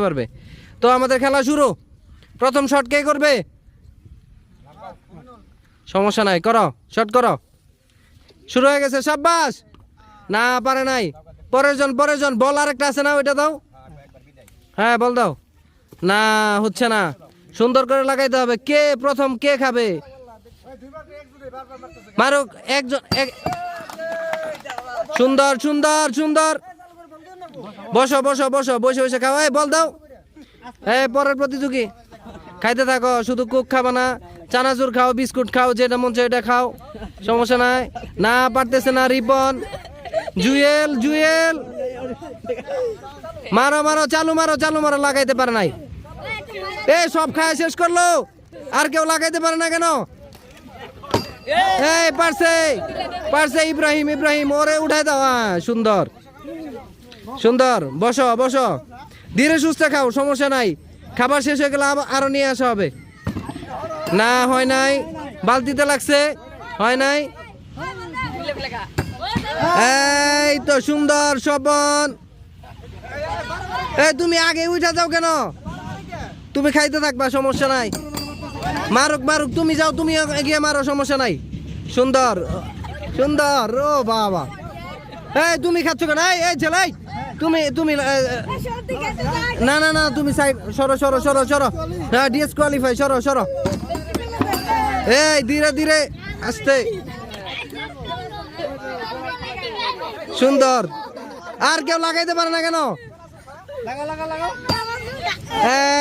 পারবে। তো আমাদের খেলা শুরু। প্রথম শট কে করবে? সমস্যা নাই, করো শট করো। শুরু হয়ে গেছে, সাব্বাস। না পারে নাই, পরের জন বল আরেকটা আছে না, ওইটা দাও। হ্যাঁ বল দাও। না হচ্ছে না, সুন্দর করে লাগাইতে হবে। কে প্রথম কে খাবে? মারুক একজন সুন্দর সুন্দর সুন্দর। বসো বসো বসো, বসে বসে খাও। এই বল দাও। এই পরের প্রতিযোগী খাইতে থাকো, শুধু কুক খাবা না, চানাচুর খাও, বিস্কুট খাও, যেটা মন চায় এটা খাও, সমস্যা নাই। না পারতেছে না রিপন। জুয়েল জুয়েল মারো মারো, চালু মারো চালু মারো, লাগাইতে পারে নাই। এই সব খায় শেষ করলো, আর কেউ লাগাইতে পারে না কেন? এই পারছে পারছে, ইব্রাহিম ইব্রাহিম, ওরে উঠাই দাও। সুন্দর সুন্দর, বসো বসো, ধীরে সুস্থে খাও, সমস্যা নাই। খাবার শেষ হয়ে গেলে আরো নিয়ে আসা হবে। না হয় নাই, বালতিতে লাগছে, হয় নাই। এই তো সুন্দর স্বপন। এই তুমি আগে উঠা যাও কেন? তুমি খাইতে থাকবা, সমস্যা নাই। মারুক মারুক, তুমি যাও, তুমি গিয়ে মারো, সমস্যা নাই। সুন্দর সুন্দর, ও বাবা। এই তুমি খাচ্ছ কেন? এই ছেলে, তুমি তুমি না না না, তুমি সাইড সরো সরো সরো সরো, হ্যাঁ ডিসকোয়ালিফাই, সরো সরো। এই ধীরে ধীরে আস্তে, সুন্দর। আর কেউ লাগাইতে পারে না কেন?